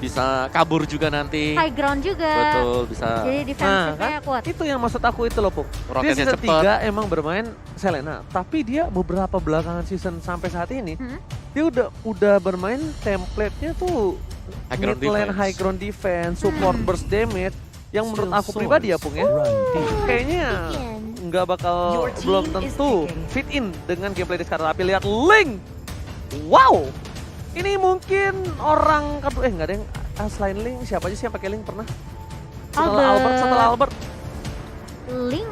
Bisa kabur juga nanti. High ground juga. Betul, bisa. Jadi defensifnya kuat. Itu yang maksud aku itu loh, Puk. Dia Roketnya season cepat. 3 emang bermain Selena, tapi dia beberapa belakangan season sampai saat ini, dia udah bermain template-nya tuh High ground mid lane defense. high ground defense, support burst damage, yang menurut aku pribadi ya, Pung ya, kayaknya nggak bakal belum tentu fit in dengan gameplay di sekarang. Tapi lihat Ling, wow, ini mungkin orang kedua, nggak ada yang selain Ling, siapa aja sih yang pakai Ling pernah? Setelah Albert. Ling.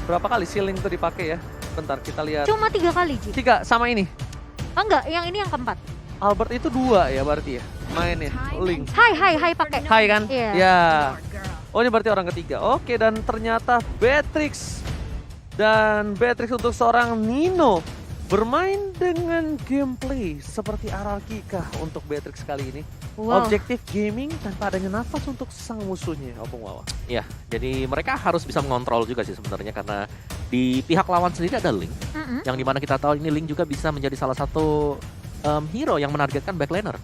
Berapa kali sih Ling tuh dipakai ya? Bentar kita lihat. Cuma 3 kali, Ji. 3 sama ini. Oh enggak, yang ini yang keempat. Albert itu 2 ya berarti ya mainnya. Ling. Hai pakai. Hai kan? Iya. Ya. Oh ini berarti orang ketiga. Oke, dan ternyata Beatrix. Dan Beatrix untuk seorang Nino bermain dengan gameplay seperti RRQ kah untuk Beatrix kali ini. Wow. Objektif gaming tanpa adanya nafas untuk sang musuhnya. Opung Wawa. Ya, jadi mereka harus bisa mengontrol juga sih sebenarnya karena di pihak lawan sendiri ada Ling. Yang dimana kita tahu ini Ling juga bisa menjadi salah satu hero yang menargetkan backlaner.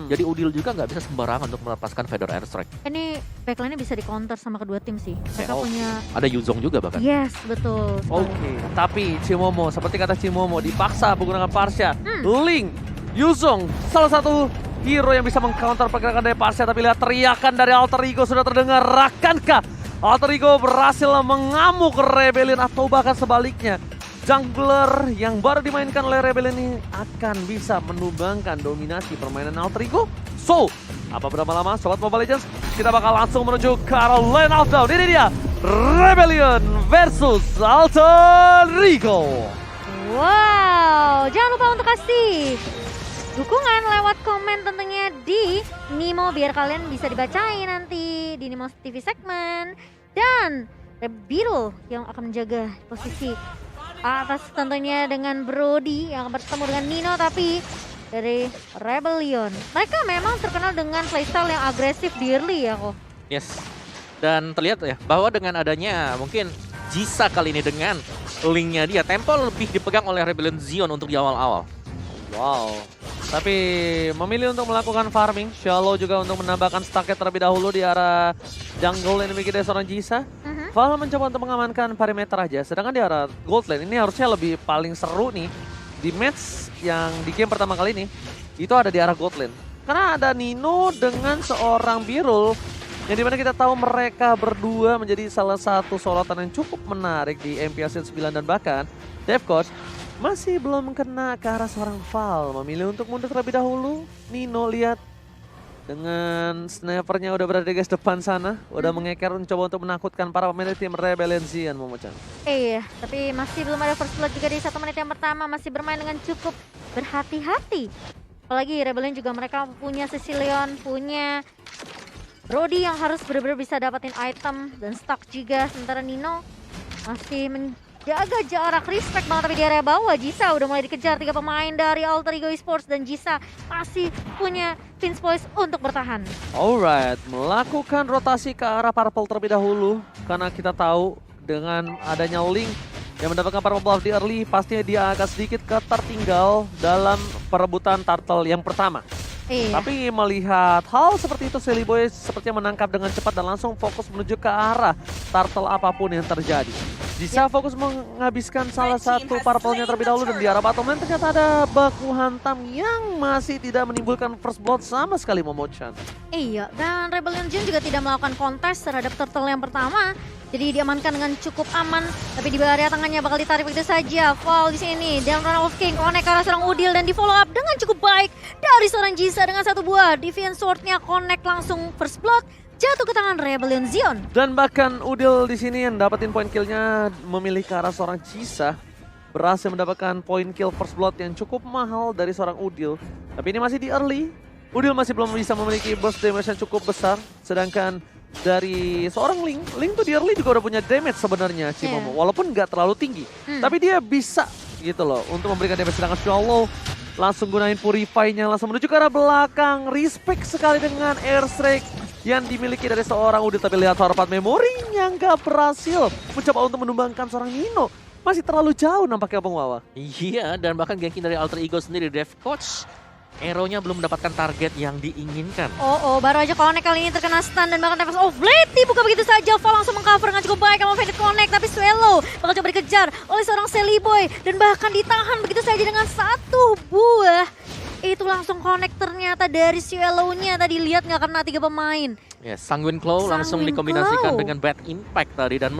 Jadi Udil juga nggak bisa sembarangan untuk melepaskan Feather Airstrike. Ini backline-nya bisa di-counter sama kedua tim sih. Mereka punya... Ada Yuzong juga bahkan. Yes, betul. Oke, tapi Cimomo, seperti kata Cimomo, dipaksa menggunakan Parsha. Ling, Yuzong, salah satu hero yang bisa meng-counter pergerakan dari Parsha. Tapi lihat teriakan dari Alter Ego sudah terdengar. Akankah Alter Ego berhasil mengamuk Rebellion atau bahkan sebaliknya? Jungler yang baru dimainkan oleh Rebellion ini akan bisa menumbangkan dominasi permainan Alter Ego. So, apa berapa lama Sobat Mobile Legends? Kita bakal langsung menuju ke arah lane of down. Ini dia, Rebellion versus Alter Ego. Wow, jangan lupa untuk kasih dukungan lewat komen tentunya di Nimo biar kalian bisa dibacain nanti di Nimo TV segmen. Dan Rebirul yang akan menjaga posisi atas tentunya dengan Brody yang bertemu dengan Nino, tapi dari Rebellion. Mereka memang terkenal dengan playstyle yang agresif di early ya kok. Yes. Dan terlihat ya bahwa dengan adanya mungkin Jisa kali ini dengan linknya dia, tempo lebih dipegang oleh Rebellion Zion untuk di awal-awal. Wow. Tapi memilih untuk melakukan farming. Shallow juga untuk menambahkan stacknya terlebih dahulu di arah jungle yang dimiliki dari seorang Jisa. Val mencoba untuk mengamankan perimeter aja. Sedangkan di arah gold lane ini harusnya lebih paling seru nih. Di match yang di game pertama kali ini. Itu ada di arah gold lane. Karena ada Nino dengan seorang Birul. Yang dimana kita tahu mereka berdua menjadi salah satu sorotan yang cukup menarik di MPL Season 9. Dan bahkan Dev Coach masih belum kena ke arah seorang Val. Memilih untuk mundur terlebih dahulu. Nino lihat dengan snipernya udah berada di guys depan sana. Udah mengeker mencoba untuk menakutkan para pemain tim Rebellion Zion, Momo-chan. Iya, tapi masih belum ada first blood juga di 1 menit yang pertama. Masih bermain dengan cukup berhati-hati. Apalagi Rebellion juga mereka punya Sicilion, punya Brody yang harus benar-benar bisa dapetin item dan stock juga. Sementara Nino masih menjaga jarak, respect banget, tapi di area bawah Jisa udah mulai dikejar 3 pemain dari Alter Ego Esports dan Jisa masih punya Vince Voice untuk bertahan. Alright, melakukan rotasi ke arah purple terlebih dahulu karena kita tahu dengan adanya Link yang mendapatkan purple buff di early, pastinya dia agak sedikit ketertinggal dalam perebutan turtle yang pertama. Iya. Tapi melihat hal seperti itu, Silly Boy sepertinya menangkap dengan cepat dan langsung fokus menuju ke arah turtle apapun yang terjadi. Jisa fokus menghabiskan salah satu purple-nya terlebih dahulu, dan di arah bottom lane ternyata ada baku hantam yang masih tidak menimbulkan first blood sama sekali, Momo-chan. Iya, dan Rebellion Jin juga tidak melakukan kontes terhadap turtle yang pertama. Jadi diamankan dengan cukup aman, tapi di area tangannya bakal ditarik begitu saja. Fall di sini, dan Run of King connect ke arah seorang Udil dan di follow up dengan cukup baik dari seorang Jisa dengan 1 buah Defiant Sword-nya connect langsung first blood jatuh ke tangan Rebellion Zion. Dan bahkan Udil di sini yang dapetin point kill-nya memilih ke arah seorang Jisa, berhasil mendapatkan point kill first blood yang cukup mahal dari seorang Udil. Tapi ini masih di early. Udil masih belum bisa memiliki burst damage yang cukup besar, sedangkan dari seorang Link tuh di early juga udah punya damage sebenarnya Cimomo, walaupun nggak terlalu tinggi. Tapi dia bisa gitu loh untuk memberikan damage, sedangkan Shallow langsung gunain Purify-nya, langsung menuju ke arah belakang. Respect sekali dengan airstrike yang dimiliki dari seorang Udil, tapi lihat Horvat memorinya nggak berhasil mencoba untuk menumbangkan seorang Nino. Masih terlalu jauh nampaknya Bung Wawa. Iya, dan bahkan ganking dari Alter Ego sendiri, Dev Coach Arrow-nya belum mendapatkan target yang diinginkan. Baru aja connect kali ini terkena stun dan bahkan Tempest of Blade dibuka begitu saja. Fall langsung mengcover dengan cukup baik sama Faded Connect, tapi Swallow bakal coba dikejar oleh seorang Sally Boy dan bahkan ditahan begitu saja dengan satu buah. Itu langsung connect ternyata dari Swallow-nya, tadi lihat nggak kena 3 pemain. Ya, Sanguine Claw langsung Sanguine dikombinasikan Claw. dengan Bad Impact tadi dan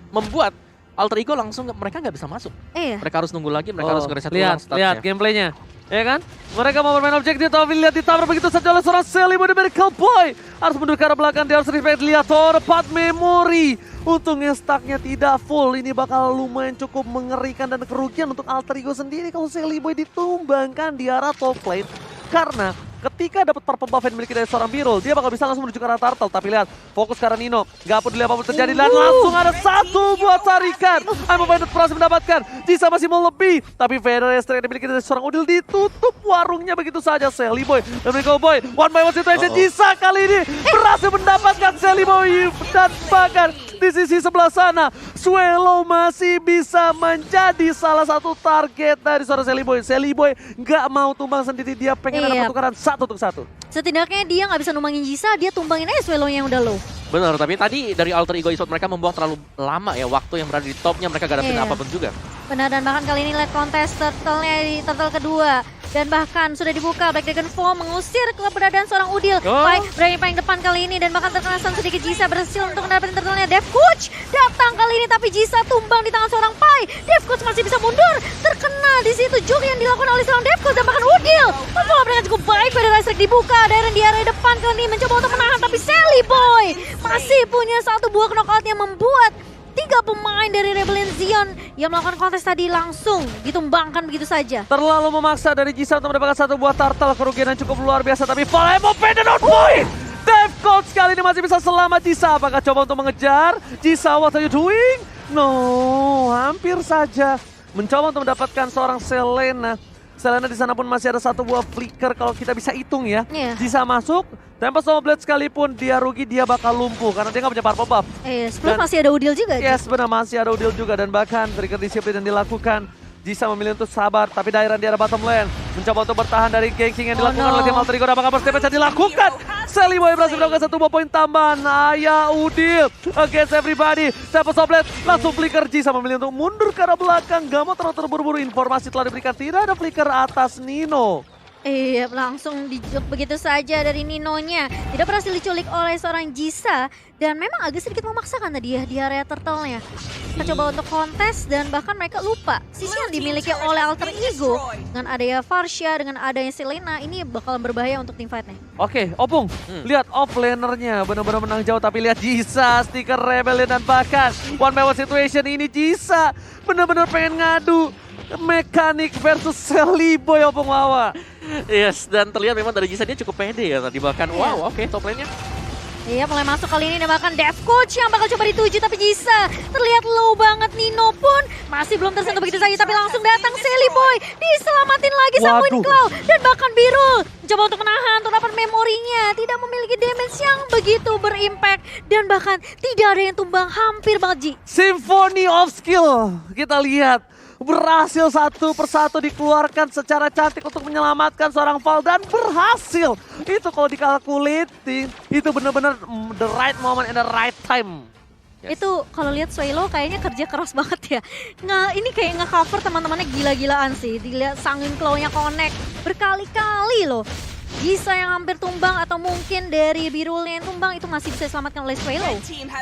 membuat Alter Ego langsung mereka nggak bisa masuk. Mereka harus nunggu lagi, mereka harus ngereset ulang lihat statnya. gameplaynya. Ya kan? Mereka mau bermain objektif tapi lihat ditabrak begitu saja oleh seorang Sally Boy dari Miracle Boy. Harus mundur ke arah belakang, dia harus respect. Lihat Torpat Memory. Untungnya stacknya tidak full. Ini bakal lumayan cukup mengerikan dan kerugian untuk Alter Ego sendiri kalau Sally Boy ditumbangkan di arah top lane. Karena ketika dapat purple buff yang dimiliki dari seorang Birul, dia bakal bisa langsung menuju ke arah turtle. Tapi lihat, fokus ke arah Nino. Gak peduli apapun terjadi dan langsung ada satu buat tarikan. I'm Minded berhasil mendapatkan. Jisa masih mau lebih. Tapi Vader yang dimiliki dari seorang Udil ditutup warungnya begitu saja. Sally Boy dan Miracle Boy. One by one situation. Jisa kali ini berhasil mendapatkan Sally Boy. Dan bahkan di sisi sebelah sana, Swallow masih bisa menjadi salah satu target dari seorang Sally Boy. Sally Boy nggak mau tumbang sendiri, dia pengen ada pertukaran 1-1. Setidaknya dia nggak bisa numbangin Jisa, dia tumbangin aja Swallow-nya yang udah low. Benar, tapi tadi dari Alter Ego Esports mereka membuang terlalu lama ya waktu yang berada di topnya, mereka gak dapetin apapun juga. Benar, dan bahkan kali ini lihat kontes turtle-nya di turtle kedua. Dan bahkan sudah dibuka, Black Dragon Fall mengusir keberadaan seorang Udil. Pai berani paling depan kali ini dan bahkan terkena stun sedikit. Jisa berhasil untuk mendapatkan turtle-nya. Dev Coach datang kali ini tapi Jisa tumbang di tangan seorang Pai. Dev Coach masih bisa mundur. Terkena di situ juke yang dilakukan oleh seorang Dev Coach dan bahkan Udil. Membawa mereka cukup baik. Federal Strike dibuka. Darren di area depan kali ini mencoba untuk menahan tapi Sally Boy masih punya satu buah knockout yang membuat 3 pemain dari Rebellion Zion yang melakukan kontes tadi langsung ditumbangkan begitu saja. Terlalu memaksa dari Jisa untuk mendapatkan satu buah turtle, kerugian yang cukup luar biasa. Tapi Valemo Pendant on point! Dev Coach kali ini masih bisa selamat. Jisa apakah coba untuk mengejar? Jisa, what are you doing? No, hampir saja mencoba untuk mendapatkan seorang Selena. Selena di sana pun masih ada satu buah flicker kalau kita bisa hitung ya. Jisa masuk, Tempest of Blade sekalipun dia rugi, dia bakal lumpuh karena dia nggak punya purple buff. Sebelum masih ada Udil juga. Yes, benar masih ada Udil juga dan bahkan trigger disiplin yang dilakukan. Jisa memilih untuk sabar, tapi Dairan di arah bottom lane mencoba untuk bertahan dari ganking yang dilakukan oleh tim Alter Ego. Apakah first damage yang dilakukan? Sally Boy berhasil mendapatkan satu buah poin tambahan. Ayah Udil against everybody. Tempest of Blade langsung flicker. Jisa memilih untuk mundur ke arah belakang. Gak mau terlalu terburu-buru, informasi telah diberikan. Tidak ada flicker atas Nino. Langsung dijuk begitu saja dari Ninonya. Tidak berhasil diculik oleh seorang Jisa. Dan memang agak sedikit memaksakan tadi ya di area turtle-nya. Kita coba untuk kontes dan bahkan mereka lupa. Sisi yang dimiliki oleh Alter Ego. Dengan adanya Farsha, dengan adanya Selena, ini bakalan berbahaya untuk team fight-nya. Oke, Opung, lihat offlanernya benar-benar menang jauh. Tapi lihat Jisa, stiker Rebellion dan bahkan one by one situation ini Jisa benar-benar pengen ngadu. Mekanik versus Sally Boy, Opung Wawa. Yes, dan terlihat memang dari Jisa dia cukup pede ya tadi bahkan. Wow, oke, top lane-nya. Mulai masuk kali ini dan bahkan Dev Coach yang bakal coba dituju tapi Jisa terlihat low banget. Nino pun masih belum tersentuh begitu saja tapi langsung datang Sally Boy. Diselamatin lagi Sanguine Claw dan bahkan Birul mencoba untuk menahan untuk dapat memorinya. Tidak memiliki damage yang begitu berimpact dan bahkan tidak ada yang tumbang, hampir banget Ji. Symphony of Skill, kita lihat berhasil satu persatu dikeluarkan secara cantik untuk menyelamatkan seorang Val dan berhasil. Itu kalau dikalkulasi itu benar-benar the right moment and the right time. Itu kalau lihat Swallow kayaknya kerja keras banget ya. Ini kayak nge-cover teman-temannya gila-gilaan sih. Dilihat Sanguine Claw-nya connect berkali-kali loh. Jisa yang hampir tumbang atau mungkin dari Birulnya yang tumbang itu masih bisa diselamatkan oleh Swallow.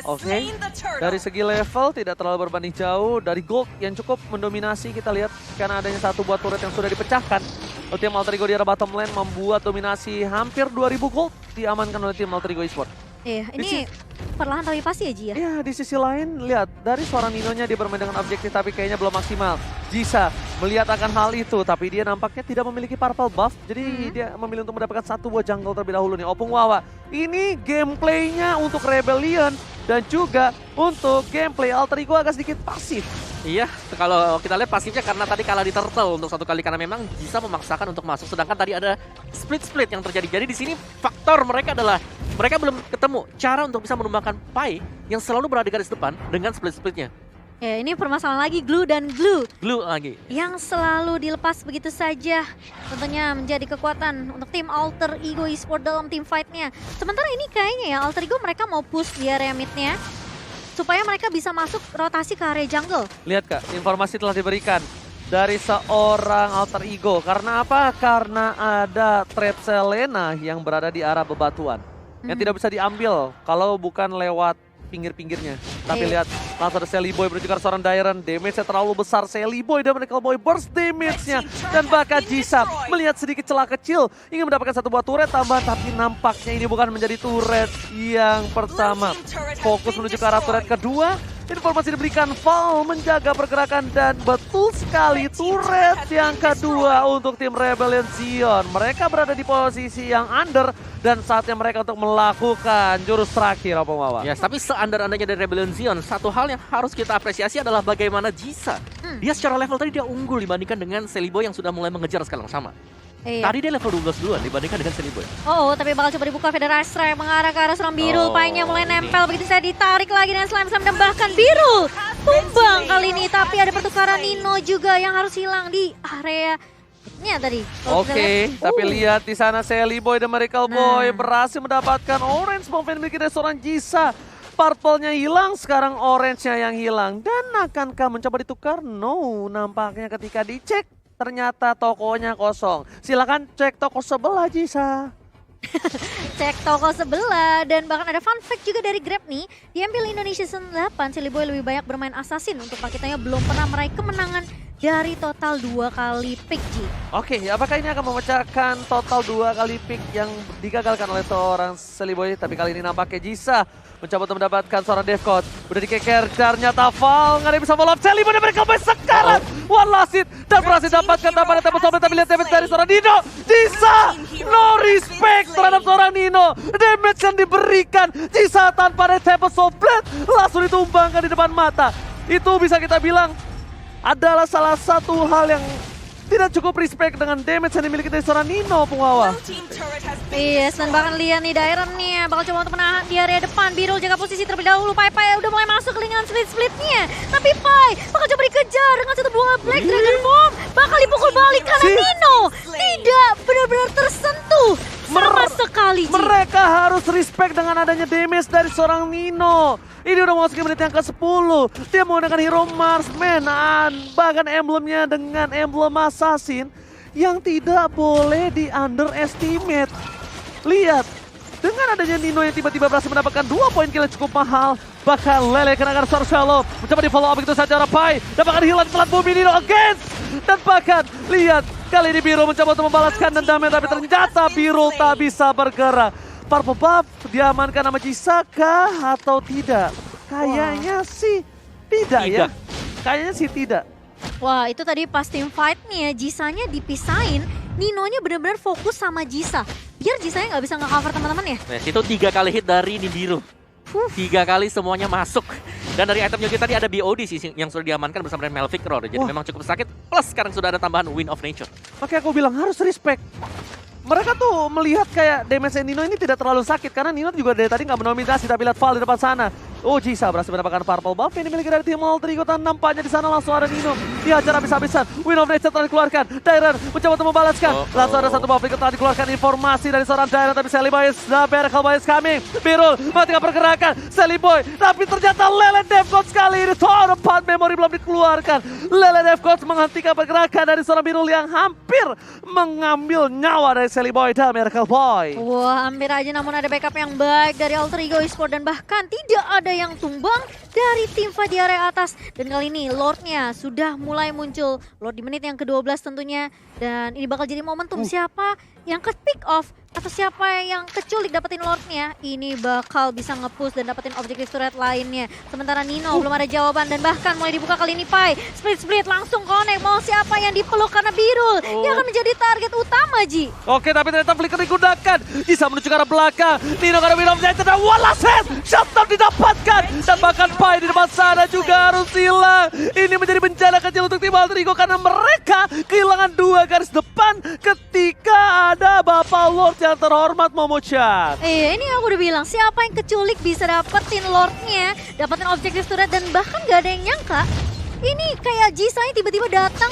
Oke, dari segi level tidak terlalu berbanding jauh. Dari gold yang cukup mendominasi kita lihat karena adanya satu buah turret yang sudah dipecahkan. Tim Alter Ego di arah bottom lane membuat dominasi hampir 2000 gold diamankan oleh tim Alter Ego Esports. Ini perlahan tapi pasti ya Ji ya? Ya, di sisi lain lihat dari seorang Ninonya dia bermain dengan objektif tapi kayaknya belum maksimal. Jisa melihat akan hal itu tapi dia nampaknya tidak memiliki purple buff. Jadi dia memilih untuk mendapatkan satu buah jungle terlebih dahulu nih. Opung Wawa, ini gameplaynya untuk Rebellion dan juga untuk gameplay Alter Ego agak sedikit pasif. Iya, kalau kita lihat pasifnya karena tadi kalah di turtle untuk satu kali karena memang Jisa memaksakan untuk masuk. Sedangkan tadi ada split-split yang terjadi. Jadi di sini faktor mereka adalah mereka belum ketemu cara untuk bisa menumbangkan Pai yang selalu berada di garis depan dengan split-splitnya. Ya, ini permasalahan lagi Glue dan Glue Glue lagi. yang selalu dilepas begitu saja. Tentunya menjadi kekuatan untuk tim Alter Ego Esport dalam team fight-nya. Sementara ini kayaknya ya Alter Ego mereka mau push di area mid-nya supaya mereka bisa masuk rotasi ke area jungle. Lihat Kak, informasi telah diberikan dari seorang Alter Ego. Karena apa? Karena ada trade Selena yang berada di arah bebatuan. Yang tidak bisa diambil kalau bukan lewat pinggir-pinggirnya. Tapi lihat, langsung ada Sally Boy menuju ke seorang Dairon. Damage-nya terlalu besar. Sally Boy dan Medical Boy burst damage-nya. Dan bahkan Jisa melihat sedikit celah kecil. Ingin mendapatkan satu buah turret tambahan. Tapi nampaknya ini bukan menjadi turret yang pertama. Fokus menuju ke arah turret kedua. Informasi diberikan, Val menjaga pergerakan dan betul sekali turret yang kedua untuk tim Rebellion Zion. Mereka berada di posisi yang under dan saatnya mereka untuk melakukan jurus terakhir, Opung Wawa. Yes, tapi seandar-andanya dari Rebellion Zion, satu hal yang harus kita apresiasi adalah bagaimana Jisa. Dia secara level tadi dia unggul dibandingkan dengan Sally Boy yang sudah mulai mengejar skala yang sama. Tadi dia level 12 duluan dibandingkan dengan Sally Boy. Tapi bakal coba dibuka Federal Strike mengarah ke arah seorang Birul. Painya mulai nempel, begitu saya ditarik lagi dengan Slime Sam dan bahkan Birul tumbang kali ini. Tapi ada pertukaran Nino juga yang harus hilang di area-nya tadi. Oke, tapi lihat di sana Sally Boy dan Miracle Boy berhasil mendapatkan orange bomb yang dimiliki dari seorang Jisa. Purple-nya hilang, sekarang orange-nya yang hilang. Dan akankah mencoba ditukar? No, nampaknya ketika dicek ternyata tokonya kosong. Silakan cek toko sebelah, Jisa. Cek toko sebelah dan bahkan ada fun fact juga dari Grab nih. Diambil Indonesia Season 8, Sally Boy lebih banyak bermain assassin. Untuk paketnya belum pernah meraih kemenangan dari total 2 kali pick, Ji. Oke, apakah ini akan memecahkan total 2 kali pick yang digagalkan oleh seorang Sally Boy? Tapi kali ini nampaknya Jisa mencoba untuk mendapatkan seorang Devcode. Udah dikeker, ternyata Val nggak ada yang bisa follow up. Sally Boy dan mereka sekarang one last hit dan berhasil dapatkan tambahan tempo sobret. Tapi lihat damage dari seorang Nino. Jisa no respect terhadap seorang Nino. Damage yang diberikan Jisa tanpa ada tempo sobret langsung ditumbangkan di depan mata. Itu bisa kita bilang adalah salah satu hal yang tidak cukup respect dengan damage yang dimiliki dari seorang Nino, Pungwawa. Yes, dan bahkan lihat nih Dairon nih bakal coba untuk menahan di area depan. Birul jaga posisi terlebih dahulu. Pai udah mulai masuk ke lingkaran split-splitnya. Tapi Pai bakal coba dikejar dengan satu buah Black Dragon Bomb. Bakal dipukul balik karena Nino tidak benar-benar tersentuh sama sekali. Mereka harus respect dengan adanya damage dari seorang Nino. Ini udah memasuki menit yang ke-10. Dia menggunakan hero Marksman. Bahkan emblemnya dengan emblem assassin yang tidak boleh di underestimate. Lihat, dengan adanya Nino yang tiba-tiba berhasil mendapatkan 2 poin kill yang cukup mahal. Bahkan Lele kenakan Star Shallow. Mencoba di follow up begitu saja oleh Pai. Dapatkan hilang pelat bumi Nino again. Dan bahkan, lihat, kali ini Birul mencoba untuk membalaskan dendamnya. Tapi ternyata Birul tak bisa bergerak. Purple buff diamankan sama Jisa kah atau tidak? Kayaknya sih tidak ya. Kayaknya sih tidak. Wah, itu tadi pas team fight nih ya, Jisanya dipisahin. Ninonya benar-benar fokus sama Jisa. Biar Jisanya nggak bisa nge-cover teman-teman ya. Nah, itu 3 kali hit dari Nibiru. 3 kali semuanya masuk. Dan dari item Yogi tadi ada BOD sih yang sudah diamankan bersama dengan Melvic Roar. Jadi memang cukup sakit. Plus sekarang sudah ada tambahan Wind of Nature. Makanya aku bilang harus respect. Mereka tuh melihat kayak damage Nino ini tidak terlalu sakit. Karena Nino juga dari tadi nggak mendominasi. Tapi lihat Val di depan sana. Oh, Jisa berhasil mendapatkan purple buff yang dimiliki dari tim Alter Ego. Dan nampaknya di sana langsung ada Nino. Dihajar habis-habisan. Wind of Nature telah dikeluarkan. Dairon mencoba untuk membalaskan. Langsung ada satu buff yang telah dikeluarkan. Informasi dari seorang Dairon. Tapi Sally Boy is the Miracle Boy is coming. Birul matikan pergerakan. Sally Boy. Tapi ternyata Lele Devcode sekali ini. Tower 4 memory belum dikeluarkan. Lele Devcode menghentikan pergerakan dari seorang Birul yang hampir mengambil nyawa dari Sally Boy dan Miracle Boy. Wah, hampir aja namun ada backup yang baik dari Alter Ego Esport. Dan bahkan tidak ada yang tumbang dari tim fight di area atas. Dan kali ini Lordnya sudah mulai muncul. Lord di menit yang ke-12 tentunya. Dan ini bakal jadi momentum siapa yang ke pick off atau siapa yang keculik dapetin Lordnya. Ini bakal bisa nge-push dan dapetin objektif turret lainnya. Sementara Nino belum ada jawaban dan bahkan mulai dibuka kali ini Pai. Split langsung connect. Mau siapa yang dipeluk karena Birul. Dia akan menjadi target utama, Ji. Oke, tapi ternyata flicker digunakan. Bisa menuju ke arah belakang. Nino karena Wind of Nature dan Wallace shutdown didapatkan. Dan bahkan Pai di depan sana juga harus hilang. Ini menjadi bencana kecil untuk tim Alter Ego karena mereka kehilangan 2 garis depan ketika ada Bapak Lord yang yang terhormat Momo-chan. Iya, ini aku udah bilang, siapa yang keculik bisa dapetin Lordnya, dapetin objektif turret, dan bahkan gak ada yang nyangka. Ini kayak Jisai tiba-tiba datang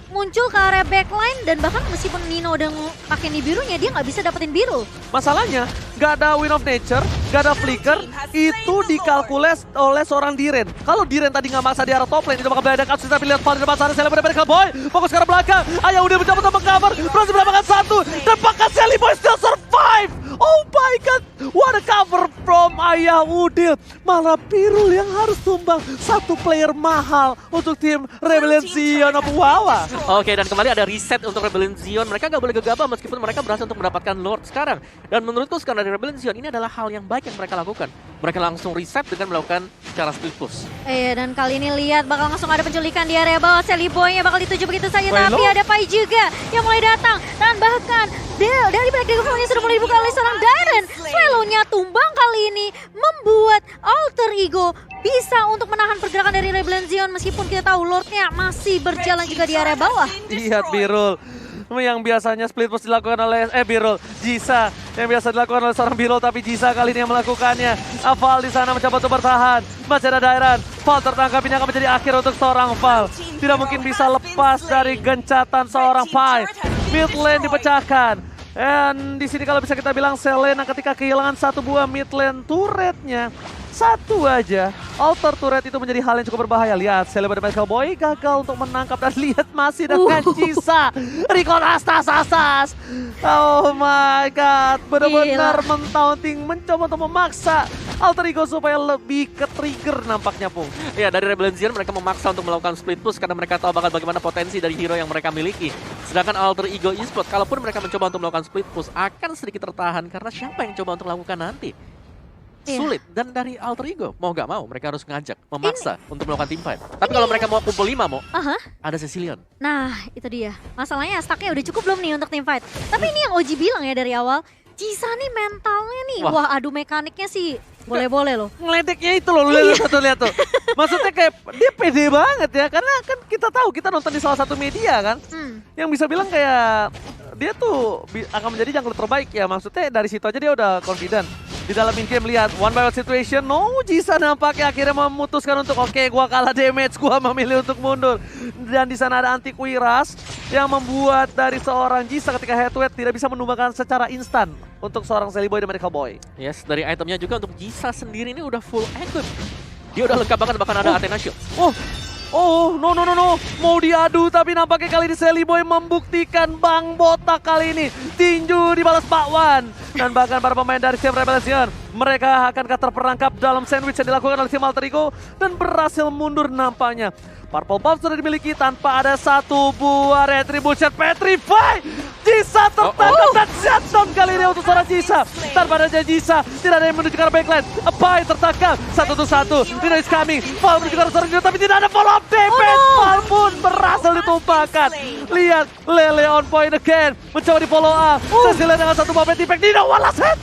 muncul ke area backline, dan bahkan meskipun Nino udah pakai nih birunya, dia nggak bisa dapetin biru. Masalahnya, gak ada Wind of Nature, gak ada Flicker, itu dikalkules oleh seorang Diren. Kalau Diren tadi nggak maksa di arah top lane, itu bakal beladak kasus, tapi lihat Val di depan sana, Sally Boy dari Boy, fokus ke arah belakang, Ayah udah mencoba untuk cover, berhasil mendapatkan satu, dan bahkan Sally Boy still survive! Oh my god, what a cover from Ayah Udil. Malah Pirul yang harus tumbang, satu player mahal untuk tim Rebellion Zion of Wawa. Oke, dan kembali ada reset untuk Rebellion Zion. Mereka gak boleh gegabah meskipun mereka berhasil untuk mendapatkan Lord sekarang. Dan menurutku sekarang dari Rebellion Zion ini adalah hal yang baik yang mereka lakukan. Mereka langsung reset dengan melakukan cara split push. Iya, dan kali ini lihat bakal langsung ada penculikan di area bawah. Sally Boy-nya bakal dituju begitu saja, tapi ada Pai juga yang mulai datang. Dan bahkan dari Black Dragon sudah mulai dibuka oleh seorang Darren. Swallow-nya tumbang kali ini membuat Alter Ego bisa untuk menahan pergerakan dari Rebellion Zion, meskipun kita tahu Lord-nya masih berjalan juga di area bawah. Lihat Birul yang biasanya split push dilakukan oleh Birul, Jisa yang biasa dilakukan oleh seorang Birul, tapi Jisa kali ini yang melakukannya. Val di sana mencoba untuk bertahan, masih ada Dairan. Val tertangkap, ini akan menjadi akhir untuk seorang Val. Tidak mungkin bisa lepas dari gencatan seorang Pai. Mid lane dipecahkan. Dan di sini kalau bisa kita bilang Selena ketika kehilangan satu buah mid lane turretnya, satu aja, alter turret itu menjadi hal yang cukup berbahaya. Lihat, Selena dari Cowboy gagal untuk menangkap, dan lihat masih dengan Jisa. Rikon Astas. Oh my god, benar-benar mentaunting, mencoba untuk memaksa Alter Ego supaya lebih ke trigger nampaknya, Pung. Ya, dari Rebellion Zion mereka memaksa untuk melakukan split push karena mereka tahu banget bagaimana potensi dari hero yang mereka miliki. Sedangkan Alter Ego Esports, kalaupun mereka mencoba untuk melakukan split push, akan sedikit tertahan karena siapa yang coba untuk melakukan nanti? Sulit. Dan dari Alter Ego, mau gak mau mereka harus ngajak, memaksa untuk melakukan team fight. Tapi kalau mereka mau kumpul 5 mau, ada Cecilion. Nah, itu dia. Masalahnya stacknya udah cukup belum nih untuk team fight. Tapi ini yang Oji bilang ya dari awal, Jisa nih mentalnya nih, wah adu mekaniknya sih boleh-boleh loh. Ngeledeknya itu loh, lihat tuh. Maksudnya kayak dia pede banget ya, karena kan kita tahu, kita nonton di salah satu media kan, yang bisa bilang kayak dia tuh akan menjadi jungler terbaik ya. Maksudnya dari situ aja dia udah confident. Di dalam in-game lihat one by one situation, Jisa nampaknya akhirnya memutuskan untuk oke, gua kalah damage, gua memilih untuk mundur. Dan di sana ada anti-Quiras yang membuat dari seorang Jisa ketika head to head tidak bisa menumbangkan secara instan untuk seorang Sally Boy dan Medical Boy. Yes, dari itemnya juga untuk Jisa sendiri ini udah full equip. Dia udah lengkap banget, bahkan ada Athena Shield. No. Mau diadu, tapi nampaknya kali ini Sally Boy membuktikan Bang Botak kali ini. Tinju dibalas bakwan. Dan bahkan para pemain dari tim Rebellion, mereka akankah terperangkap dalam sandwich yang dilakukan oleh tim Alter Ego dan berhasil mundur nampaknya. Purple Buff sudah dimiliki tanpa ada satu buah Retribution Petrify. Jisa tertangkap dan shutdown kali ini untuk seorang Jisa. Tanpa ada Jisa, tidak ada yang menuju ke arah backline. Apai tertangkap, 1-1. Nino is coming, Val menuju ke arah seorang Jisa, tapi tidak ada follow up damage. Val pun berhasil ditumpahkan. Lihat, Lele on point again. Mencoba di follow up. Cecilia dengan satu buah Petrify. Nino one last hit.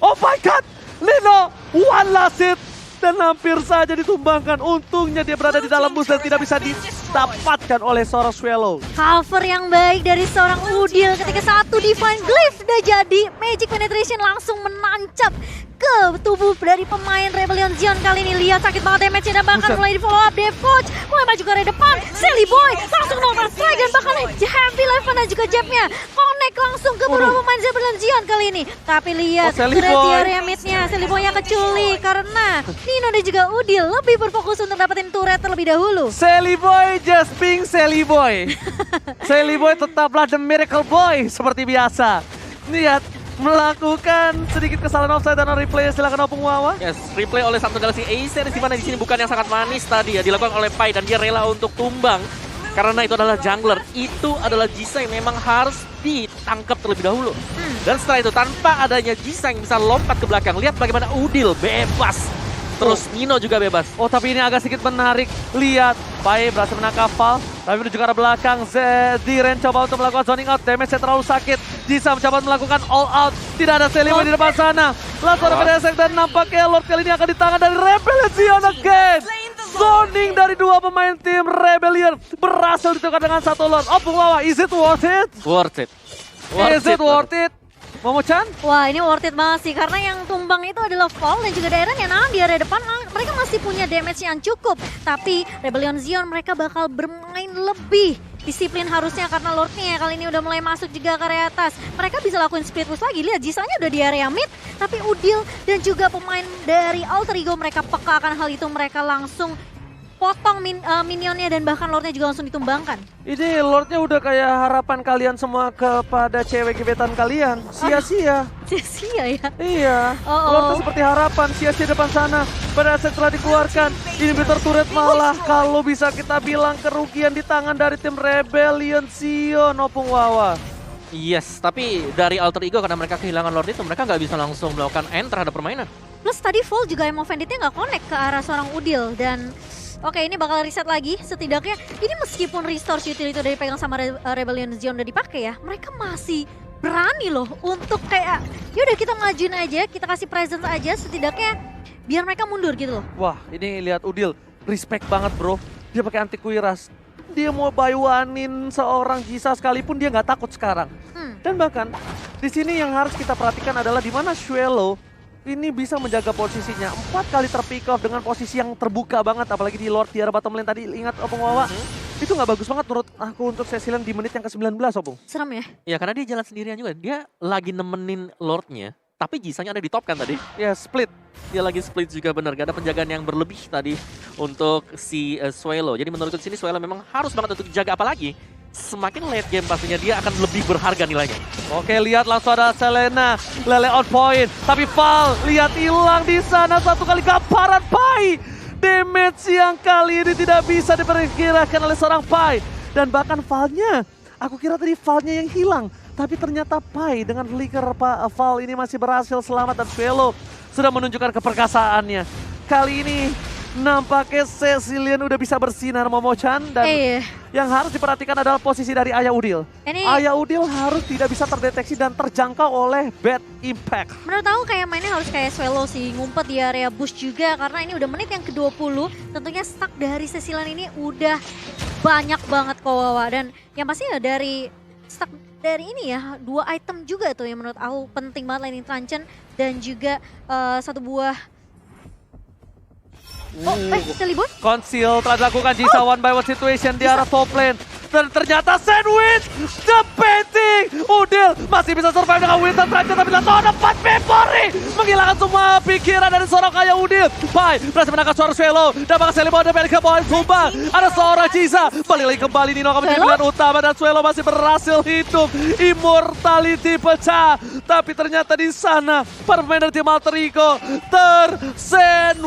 Oh my god, Nino one last hit. Dan hampir saja ditumbangkan. Untungnya dia berada di dalam bus dan tidak bisa didapatkan oleh seorang Swallow. Cover yang baik dari seorang Udil ketika satu Divine Glyph udah jadi. Magic Penetration langsung menancap ke tubuh dari pemain Rebellion Zion kali ini. Lihat sakit banget damage-nya, dan bahkan mulai di follow up Dev Coach. Mulai maju ke area depan. Sally Boy langsung nomor strike, dan bahkan Heavy Level dan juga jabnya connect langsung ke beberapa pemain Rebellion Zion kali ini. Tapi lihat di area mid-nya Sally Boy yang keculik karena Nino dan juga Udil lebih berfokus untuk dapetin turret terlebih dahulu. Sally Boy just being Sally Boy. Sally Boy tetaplah the miracle boy seperti biasa. Lihat, melakukan sedikit kesalahan offside dan replay. Silakan Opung Wawa. Yes, replay oleh Samsung Galaxy Acer, di mana di sini bukan yang sangat manis tadi ya, dilakukan oleh Pai, dan dia rela untuk tumbang karena itu adalah jungler. Itu adalah Jisa yang memang harus ditangkap terlebih dahulu. Dan setelah itu tanpa adanya Jisa yang bisa lompat ke belakang, lihat bagaimana Udil bebas. Terus Nino juga bebas. Tapi ini agak sedikit menarik. Lihat, Pai berhasil menangkap Val, tapi menuju ke arah belakang. Diren coba untuk melakukan zoning out. Damage-nya terlalu sakit. Jisa mencoba melakukan all out. Tidak ada Sally Boy di depan sana. Langsung ada pedesek, dan nampaknya Lord kali ini akan di tangan dari Rebellion again. Zoning dari dua pemain tim Rebellion berhasil ditukar dengan satu Lord. Opung Wawa, is it worth it? Worth it. Is it worth it? Momo-chan? Wah, ini worth it banget sih karena yang tumbang itu adalah Fall dan juga Dairen yang di area depan mereka masih punya damage yang cukup. Tapi Rebellion Zion mereka bakal bermain lebih disiplin harusnya karena Lordnya kali ini udah mulai masuk juga ke area atas. Mereka bisa lakuin split push lagi. Lihat Jisanya udah di area mid, tapi Udil dan juga pemain dari Alter Ego mereka peka akan hal itu. Mereka langsung potong minionnya dan bahkan Lordnya juga langsung ditumbangkan. Ini Lordnya udah kayak harapan kalian semua kepada cewek gebetan kalian. Sia-sia. Sia-sia ya? Iya, Lordnya seperti harapan, sia-sia depan sana. Pada saat setelah dikeluarkan, inhibitor turret malah kalau bisa kita bilang kerugian di tangan dari tim Rebellion Zion, Opung Wawa. Yes, tapi dari Alter Ego karena mereka kehilangan Lord itu, mereka nggak bisa langsung melakukan end terhadap permainan. Plus tadi Fall juga Emo Banditnya nggak connect ke arah seorang Udil dan oke, ini bakal reset lagi. Setidaknya ini meskipun restore utility itu udah dipegang sama Rebellion Zion udah dipakai ya, mereka masih berani loh untuk kayak yaudah kita majuin aja, kita kasih presence aja setidaknya biar mereka mundur gitu loh. Wah, ini lihat Udil, respect banget bro. Dia pakai anti kuiras. Dia mau bayuanin seorang Jisa sekalipun dia nggak takut sekarang. Dan bahkan di sini yang harus kita perhatikan adalah di mana Xuelo ini bisa menjaga posisinya. 4 kali terpick off dengan posisi yang terbuka banget. Apalagi di Lord di arah bottom lane tadi. Ingat Opung Wawa. Itu nggak bagus banget menurut aku untuk Cecilian di menit yang ke-19 Opung. Serem ya? Ya karena dia jalan sendirian juga. Dia lagi nemenin Lordnya. Tapi Jisanya ada di top kan tadi. Ya split. Dia lagi split juga benar. Gak ada penjagaan yang berlebih tadi untuk si Xuelo. Jadi menurutku di sini Xuelo memang harus banget untuk dijaga. Apalagi semakin late game pastinya dia akan lebih berharga nilainya. Oke, lihat langsung ada Selena, Lele on point, tapi Val lihat hilang di sana satu kali gamparan Pai. Damage yang kali ini tidak bisa diperkirakan oleh seorang Pai dan bahkan Valnya, aku kira tadi Valnya yang hilang, tapi ternyata Pai dengan flicker Val ini masih berhasil selamat dan Xuelo sudah menunjukkan keperkasaannya. Kali ini nampaknya Cecilian udah bisa bersinar Momo-chan dan yang harus diperhatikan adalah posisi dari Ayah Udil. Ayah Udil harus tidak bisa terdeteksi dan terjangkau oleh bad impact. Menurut aku kayak mainnya harus kayak Xuelo sih, ngumpet di area bush juga karena ini udah menit yang ke-20. Tentunya stack dari Cecilian ini udah banyak banget kok Wawa. Dan yang pasti ya dari stack dari ini ya, 2 item juga tuh yang menurut aku penting banget, Lightning Truncheon dan juga 1 buah. Sally Boy? Conceal telah dilakukan Jisa one by one situation di arah top lane. Dan ternyata sandwich, the painting. Udil masih bisa survive dengan Winter Truncheon tapi lihat ada 4 memory. Menghilangkan semua pikiran dari seorang kaya Udil. Pai berhasil menangkap suara Xuelo. Dan bahkan Sally Boy dari ke poin Sumba. Ada seorang Jisa. Balik lagi kembali Nino akan menjadi pilihan utama dan Xuelo masih berhasil hidup. Immortality pecah. Tapi ternyata di sana permainan tim Alter Ego tersandwich.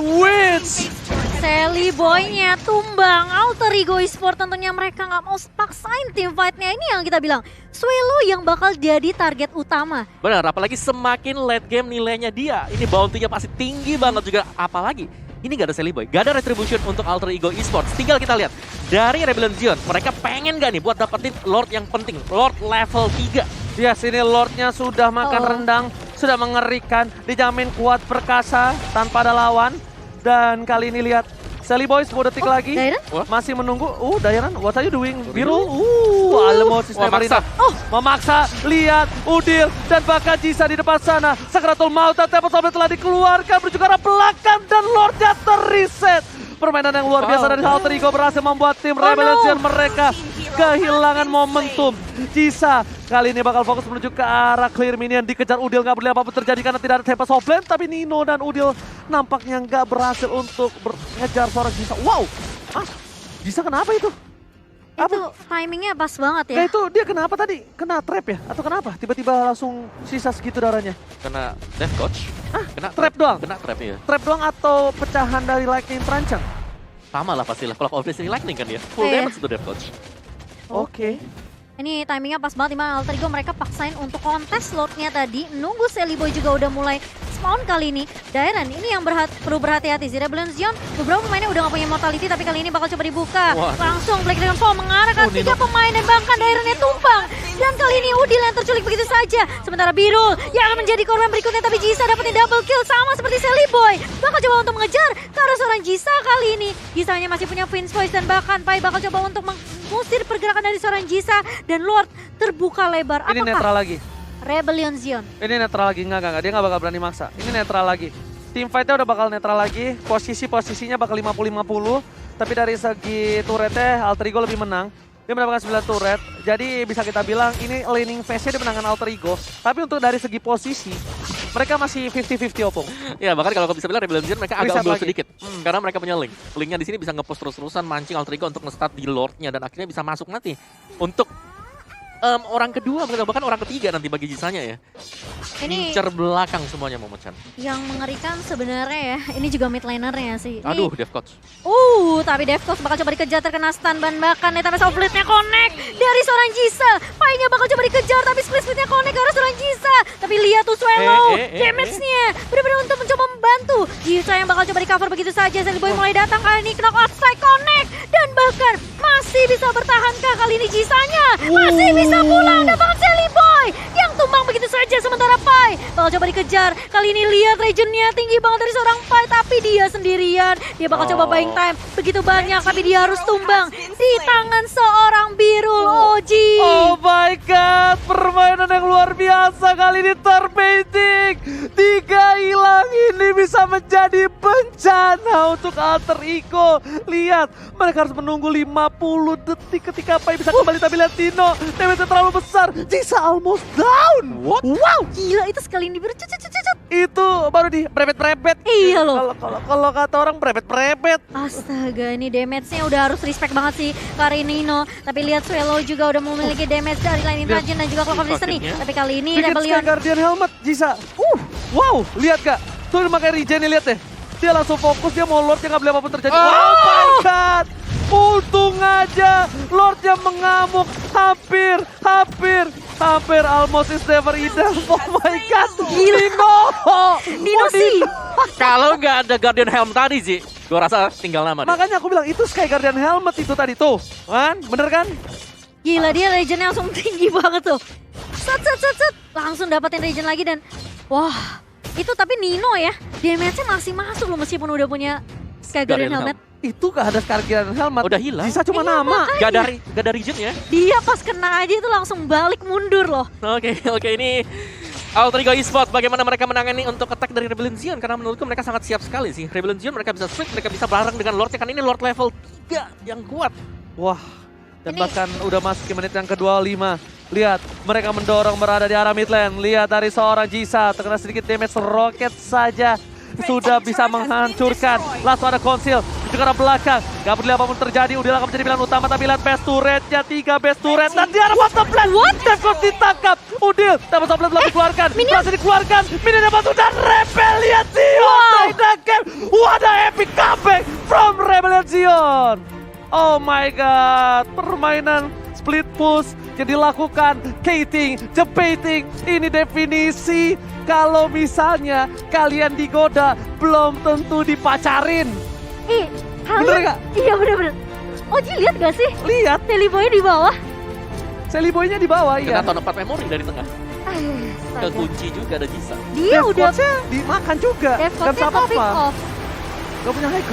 Sally Boy-nya tumbang, Alter Ego Esport tentunya mereka nggak mau paksain tim fight-nya. Ini yang kita bilang, Xuelo yang bakal jadi target utama. Benar, apalagi semakin late game nilainya dia. Ini bounty-nya pasti tinggi banget juga. Apalagi ini gak ada Sally Boy, gak ada retribution untuk Alter Ego Esports. Tinggal kita lihat dari Rebellion Zion, mereka pengen gak nih buat dapetin Lord yang penting, Lord level 3. Yes, ini Lordnya sudah makan rendang, sudah mengerikan, dijamin kuat perkasa tanpa ada lawan. Dan kali ini lihat Sally Boy 10 detik lagi. Dairen? Masih menunggu. Dairen, what are you doing? Biru. Almost memaksa. Lihat Udil dan bahkan Jisa di depan sana. Sakratul Maut dan Temple Sombret telah dikeluarkan menuju ke arah belakang dan Lordnya terreset. Permainan yang luar biasa dari Alter Ego berhasil membuat tim Rebellion Zion mereka kehilangan momentum. Jisa kali ini bakal fokus menuju ke arah clear minion, dikejar Udil, nggak boleh apapun terjadi karena tidak ada Tempest of Flame, tapi Nino dan Udil nampaknya nggak berhasil untuk mengejar seorang Jisa. Wow, Jisa kenapa itu? Itu timingnya pas banget ya. Itu dia kenapa tadi? Kena trap ya? Atau kenapa? Tiba-tiba langsung sisa segitu darahnya? Kena death coach. Kena trap doang? Kena trap ya. Trap doang atau pecahan dari Lightning Truncheon? Sama lah pasti level of Destiny Lightning kan ya. Full damage itu death coach. Oke. Ini timingnya pas banget dimana Alter Ego mereka paksain untuk kontes Lordnya tadi. Nunggu Sally Boy juga udah mulai spawn kali ini. Dairen ini yang perlu berhati-hati. Rebellion Zion beberapa pemainnya udah gak punya mortality tapi kali ini bakal coba dibuka. Langsung Black Dragon Fall mengarahkan 3 pemain dan bahkan Dairennya tumpang. Dan kali ini Udil yang terculik begitu saja. Sementara Biru yang akan menjadi korban berikutnya tapi Jisa dapetin double kill sama seperti Sally Boy. Bakal coba untuk mengejar ke arah seorang Jisa kali ini. Jisanya masih punya Fiend's Voice dan bahkan Pai bakal coba untuk mengusir pergerakan dari seorang Jisa dan Lord terbuka lebar. Ini netral lagi. Rebellion Zion. Ini netral lagi, enggak. Dia nggak bakal berani maksa. Ini netral lagi. Team fight-nya udah bakal netral lagi. Posisinya bakal 50-50. Tapi dari segi turretnya, Alter Ego lebih menang. Dia mendapatkan 9 turret. Jadi bisa kita bilang ini laning phase-nya dia menangkan Alter Ego. Tapi untuk dari segi posisi, mereka masih 50-50 Opung. Ya bahkan kalau bisa bilang Rebellion Zion mereka agak Reset unggul lagi. sedikit. Karena mereka punya link. Linknya di sini bisa nge-push terus-terusan, mancing Alter Ego untuk nge-start di Lord-nya. Dan akhirnya bisa masuk nanti untuk orang kedua, bahkan orang ketiga nanti bagi Jisanya ya. Ini Incer belakang semuanya Momochan. yang mengerikan sebenarnya ya. Ini juga mid laner-nya sih. Ini, Aduh, Dev Coach. tapi Devcos bakal coba dikejar terkena stun ban bahkan nih tapi split-nya connect dari seorang Jisa. Pai-nya bakal coba dikejar tapi split-splitnya connect ke arah seorang Jisa. Tapi lihat tuh Swallow, damage-nya benar-benar untuk mencoba membantu. Jisa yang bakal coba di-cover begitu saja. Sally Boy mulai datang kali ini knock out strike connect dan bahkan masih bisa bertahankah kali ini Jisanya? Masih bisa pulang dapat Sally Boy yang tumbang begitu saja sementara Pai bakal coba dikejar. Kali ini lihat regionnya tinggi banget dari seorang Pai tapi dia sendirian. Dia bakal coba buying time begitu banyak tapi dia harus tumbang di tangan seorang Birul Oji. Oh my god, permainan yang luar biasa kali ini terpainting. 3 hilang ini bisa menjadi bencana untuk Alter Ego. Lihat, mereka harus menunggu 50 detik ketika Pai bisa kembali tapi lihat Tino. Damage terlalu besar, Jisa almost down. What? Wow, gila itu sekali ini biru cut. Itu baru di prepet-prepet. Iya loh. Kalau kata orang prepet-prepet. Astaga, ini damage-nya udah harus respect banget sih Karinino. Tapi lihat Swallow juga udah memiliki damage dari Lightning Rajin dan juga Clock of Destiny. Tapi kali ini Bikin Rebellion Sky Guardian helmet, Jisa. Wow, lihat Kak. Tuh pakai regen nih, lihat deh. Dia langsung fokus, dia mau Lord yang nggak boleh apapun terjadi. Oh my god. Untung aja Lordnya mengamuk. Hampir almost is never enough. Oh my god. Nino sih. Kalau nggak ada Guardian Helm tadi sih, gua rasa tinggal nama deh. Makanya aku bilang itu Sky Guardian helmet itu tadi tuh. Kan? Bener kan? Gila dia regennya langsung tinggi banget tuh. Set. Langsung dapetin regen lagi dan wah, itu tapi Nino ya. Damage-nya masih masuk loh meskipun udah punya Sky Guardian Guardian Helmet. Itu gak ada Sky Guardian helmet. Udah hilang. Jisa cuma Iya, nama. Gak ada region ya. Dia pas kena aja itu langsung balik mundur loh. Oke, ini Alter Ego Esports bagaimana mereka menangani untuk attack dari Rebellion Zion karena menurutku mereka sangat siap sekali sih. Rebellion Zion mereka bisa split, mereka bisa bareng dengan Lord-nya kan ini Lord level 3 yang kuat. Wah, dan Ini- bahkan udah masuk ke menit yang ke-25. Lihat, mereka mendorong berada di arah mid lane. Lihat dari seorang Jisa, terkena sedikit damage roket saja. Sudah bisa menghancurkan. Langsung ada konsil di arah belakang. Gak peduli apapun terjadi, Udil akan menjadi pilihan utama. Tapi lihat best turretnya, 3 best turret. Dan di arah bottom lane. Devcos ditangkap. Udil, dapat top lane belum dikeluarkan. Berhasil dikeluarkan. Minion bantu dan Rebellion Zion. Take the game. What a epic comeback from Rebellion Zion. Oh my god, permainan split push yang dilakukan Kating, jebating, ini definisi kalau misalnya kalian digoda belum tentu dipacarin. Bener nggak? Iya bener. Oji lihat gak sih? Lihat, Sally Boy di bawah. Sally Boy-nya di bawah Kena ya. tahun 4 memori dari tengah. Astaga. Kekunci juga ada Jisa. Dia udah Devcos-nya dimakan juga. Dan Devcos-nya sama ke pick apa? off. Gak punya high